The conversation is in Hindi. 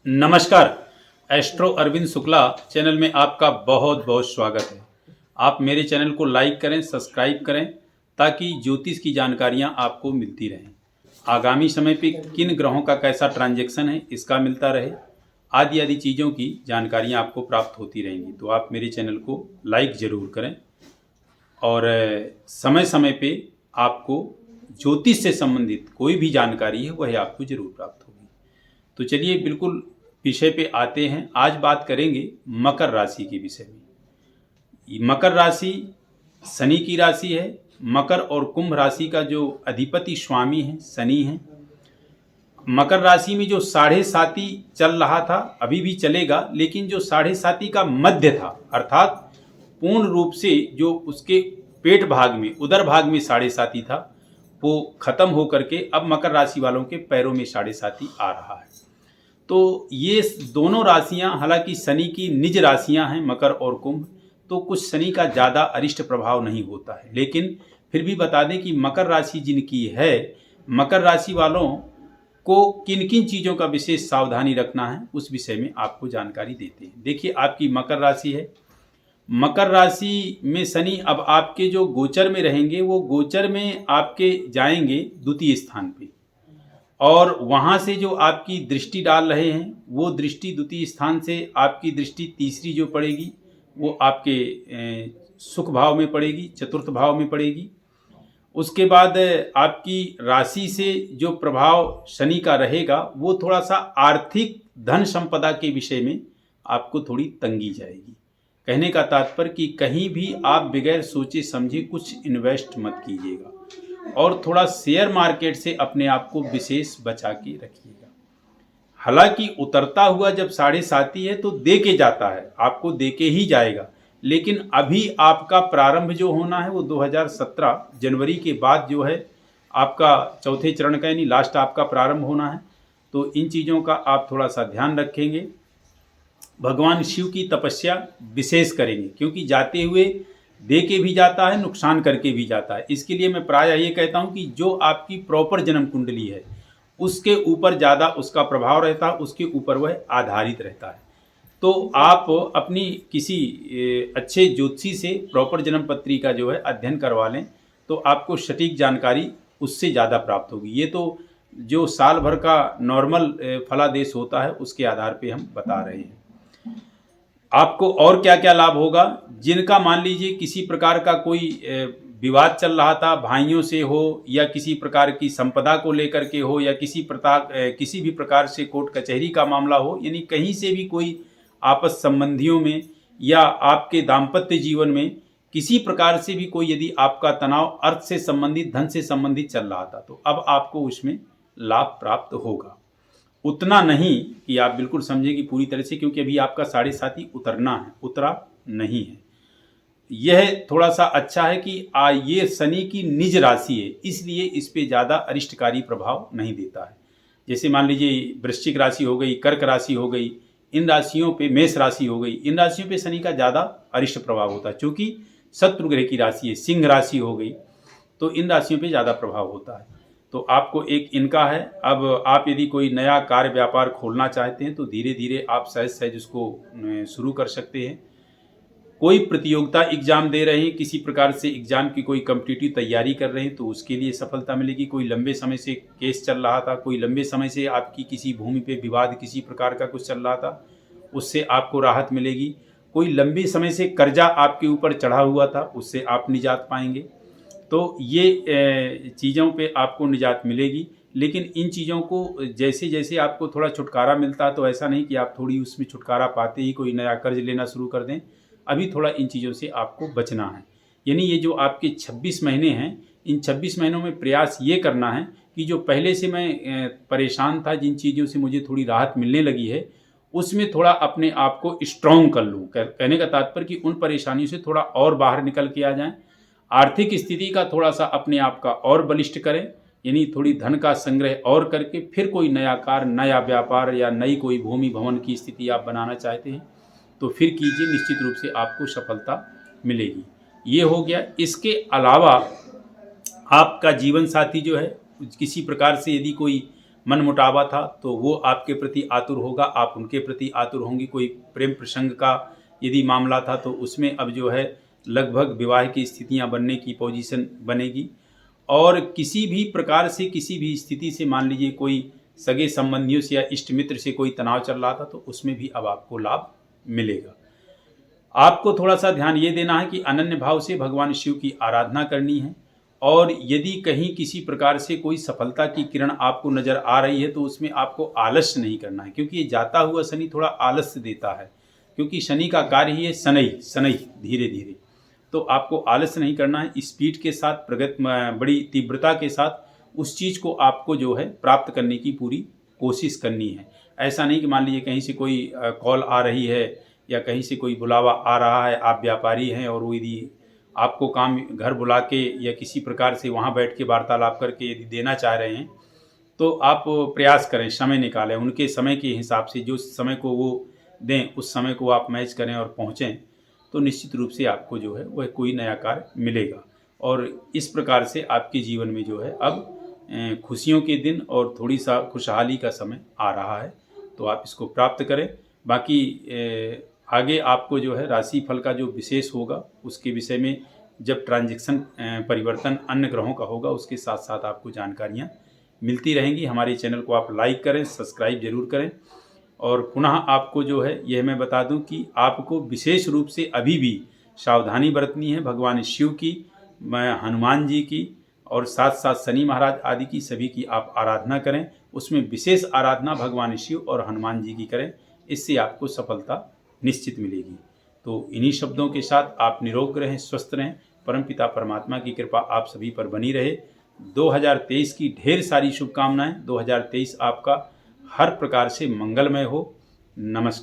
नमस्कार। एस्ट्रो अरविंद शुक्ला चैनल में आपका बहुत बहुत स्वागत है। आप मेरे चैनल को लाइक करें, सब्सक्राइब करें ताकि ज्योतिष की जानकारियां आपको मिलती रहें। आगामी समय पे किन ग्रहों का कैसा ट्रांजैक्शन है इसका मिलता रहे, आदि आदि चीज़ों की जानकारियां आपको प्राप्त होती रहेंगी। तो आप मेरे चैनल को लाइक ज़रूर करें और समय समय पे आपको ज्योतिष से संबंधित कोई भी जानकारी है वह आपको ज़रूर प्राप्त होगी। तो चलिए बिल्कुल विषय पे आते हैं। आज बात करेंगे मकर राशि के विषय में। मकर राशि शनि की राशि है। मकर और कुंभ राशि का जो अधिपति स्वामी है शनि है। मकर राशि में जो 7.5 चल रहा था, अभी भी चलेगा, लेकिन जो 7.5 का मध्य था, अर्थात पूर्ण रूप से जो उसके पेट भाग में, उदर भाग में 7.5 था, वो खत्म होकर के अब मकर राशि वालों के पैरों में 7.5 आ रहा है। तो ये दोनों राशियां हालांकि शनि की निज राशियां हैं, मकर और कुंभ, तो कुछ शनि का ज़्यादा अरिष्ट प्रभाव नहीं होता है। लेकिन फिर भी बता दें कि मकर राशि जिनकी है, मकर राशि वालों को किन किन चीज़ों का विशेष सावधानी रखना है उस विषय में आपको जानकारी देते हैं। देखिए, आपकी मकर राशि है। मकर राशि में शनि अब आपके जो गोचर में रहेंगे, वो गोचर में आपके जाएंगे द्वितीय स्थान पे, और वहाँ से जो आपकी दृष्टि डाल रहे हैं वो दृष्टि द्वितीय स्थान से आपकी दृष्टि तीसरी जो पड़ेगी वो आपके सुख भाव में पड़ेगी, चतुर्थ भाव में पड़ेगी। उसके बाद आपकी राशि से जो प्रभाव शनि का रहेगा वो थोड़ा सा आर्थिक धन संपदा के विषय में आपको थोड़ी तंगी जाएगी। कहने का तात्पर्य कि कहीं भी आप बगैर सोचे समझे कुछ इन्वेस्ट मत कीजिएगा और थोड़ा शेयर मार्केट से अपने आप को विशेष बचा के रखिएगा। हालांकि उतरता हुआ जब 7.5 है तो दे के जाता है, आपको दे के ही जाएगा, लेकिन अभी आपका प्रारंभ जो होना है वो 2017 जनवरी के बाद जो है आपका चौथे चरण का यानी लास्ट आपका प्रारंभ होना है। तो इन चीज़ों का आप थोड़ा सा ध्यान रखेंगे। भगवान शिव की तपस्या विशेष करेंगे, क्योंकि जाते हुए दे के भी जाता है, नुकसान करके भी जाता है। इसके लिए मैं प्रायः ये कहता हूँ कि जो आपकी प्रॉपर जन्म कुंडली है उसके ऊपर ज़्यादा उसका प्रभाव रहता है, उसके ऊपर वह आधारित रहता है। तो आप अपनी किसी अच्छे ज्योतिषी से प्रॉपर जन्म पत्री का जो है अध्ययन करवा लें तो आपको सटीक जानकारी उससे ज़्यादा प्राप्त होगी। ये तो जो साल भर का नॉर्मल फलादेश होता है उसके आधार पर हम बता रहे हैं। आपको और क्या क्या लाभ होगा। जिनका मान लीजिए किसी प्रकार का कोई विवाद चल रहा था, भाइयों से हो या किसी प्रकार की संपदा को लेकर के हो या किसी भी प्रकार से कोर्ट कचहरी का मामला हो, यानी कहीं से भी कोई आपस संबंधियों में या आपके दाम्पत्य जीवन में किसी प्रकार से भी कोई यदि आपका तनाव अर्थ से संबंधित, धन से संबंधित चल रहा था, तो अब आपको उसमें लाभ प्राप्त होगा। उतना नहीं कि आप बिल्कुल समझें कि पूरी तरह से, क्योंकि अभी आपका 7.5 उतरना है, उतरा नहीं है। यह थोड़ा सा अच्छा है कि ये शनि की निज राशि है, इसलिए इस पे ज़्यादा अरिष्टकारी प्रभाव नहीं देता है। जैसे मान लीजिए वृश्चिक राशि हो गई, कर्क राशि हो गई, इन राशियों पे, मेष राशि हो गई, इन राशियों पे शनि का ज़्यादा अरिष्ट प्रभाव होता है, क्योंकि शत्रु ग्रह की राशि है। सिंह राशि हो गई, तो इन राशियों पे ज़्यादा प्रभाव होता है। तो आपको एक इनका है। अब आप यदि कोई नया कार्य व्यापार खोलना चाहते हैं तो धीरे धीरे आप सहज सहज उसको शुरू कर सकते हैं। कोई प्रतियोगिता एग्जाम दे रहे हैं, किसी प्रकार से एग्जाम की कोई कॉम्पिटिटिव तैयारी कर रहे हैं तो उसके लिए सफलता मिलेगी। कोई लंबे समय से केस चल रहा था, कोई लंबे समय से आपकी किसी भूमि पे विवाद किसी प्रकार का कुछ चल रहा था, उससे आपको राहत मिलेगी। कोई लंबे समय से कर्जा आपके ऊपर चढ़ा हुआ था, उससे आप निजात पाएंगे। तो ये चीज़ों पे आपको निजात मिलेगी। लेकिन इन चीज़ों को जैसे जैसे आपको थोड़ा छुटकारा मिलता है तो ऐसा नहीं कि आप थोड़ी उसमें छुटकारा पाते ही कोई नया कर्ज लेना शुरू कर दें। अभी थोड़ा इन चीज़ों से आपको बचना है। यानी ये जो आपके 26 महीने हैं, इन 26 महीनों में प्रयास ये करना है कि जो पहले से मैं परेशान था, जिन चीज़ों से मुझे थोड़ी राहत मिलने लगी है, उसमें थोड़ा अपने आप को स्ट्रॉन्ग कर लूँ। कहने का तात्पर्य कि उन परेशानियों से थोड़ा और बाहर निकल के आ जाएँ। आर्थिक स्थिति का थोड़ा सा अपने आप का और बलिष्ठ करें, यानी थोड़ी धन का संग्रह और करके फिर कोई नया कार्य, नया व्यापार या नई कोई भूमि भवन की स्थिति आप बनाना चाहते हैं तो फिर कीजिए, निश्चित रूप से आपको सफलता मिलेगी। ये हो गया। इसके अलावा आपका जीवन साथी जो है, किसी प्रकार से यदि कोई मनमुटावा था तो वो आपके प्रति आतुर होगा, आप उनके प्रति आतुर होंगी। कोई प्रेम प्रसंग का यदि मामला था तो उसमें अब जो है लगभग विवाह की स्थितियां बनने की पोजीशन बनेगी। और किसी भी प्रकार से किसी भी स्थिति से मान लीजिए कोई सगे संबंधियों से या इष्ट मित्र से कोई तनाव चल रहा था तो उसमें भी अब आपको लाभ मिलेगा। आपको थोड़ा सा ध्यान ये देना है कि अनन्य भाव से भगवान शिव की आराधना करनी है। और यदि कहीं किसी प्रकार से कोई सफलता की किरण आपको नज़र आ रही है तो उसमें आपको आलस्य नहीं करना है, क्योंकि ये जाता हुआ शनि थोड़ा आलस्य देता है, क्योंकि शनि का कार्य ही है सनई सनई धीरे धीरे। तो आपको आलस्य नहीं करना है, स्पीड के साथ बड़ी तीव्रता के साथ उस चीज़ को आपको जो है प्राप्त करने की पूरी कोशिश करनी है। ऐसा नहीं कि मान लीजिए कहीं से कोई कॉल आ रही है या कहीं से कोई बुलावा आ रहा है, आप व्यापारी हैं और वो यदि आपको काम घर बुला के या किसी प्रकार से वहाँ बैठ के वार्तालाप करके यदि देना चाह रहे हैं तो आप प्रयास करें, समय निकालें, उनके समय के हिसाब से जो समय को वो दें उस समय को आप मैच करें और पहुँचें, तो निश्चित रूप से आपको जो है वह कोई नया कार्य मिलेगा। और इस प्रकार से आपके जीवन में जो है अब खुशियों के दिन और थोड़ी सा खुशहाली का समय आ रहा है, तो आप इसको प्राप्त करें। बाकी आगे आपको जो है राशि फल का जो विशेष होगा उसके विषय में जब ट्रांजैक्शन परिवर्तन अन्य ग्रहों का होगा उसके साथ साथ आपको जानकारियाँ मिलती रहेंगी। हमारे चैनल को आप लाइक करें, सब्सक्राइब जरूर करें। और पुनः आपको जो है यह मैं बता दूं कि आपको विशेष रूप से अभी भी सावधानी बरतनी है भगवान शिव की, हनुमान जी की और साथ साथ शनि महाराज आदि की, सभी की आप आराधना करें। उसमें विशेष आराधना भगवान शिव और हनुमान जी की करें, इससे आपको सफलता निश्चित मिलेगी। तो इन्हीं शब्दों के साथ आप निरोग रहें, स्वस्थ रहें, परमपिता परमात्मा की कृपा आप सभी पर बनी रहे। 2023 की ढेर सारी शुभकामनाएं। 2023 आपका हर प्रकार से मंगलमय हो। नमस्कार।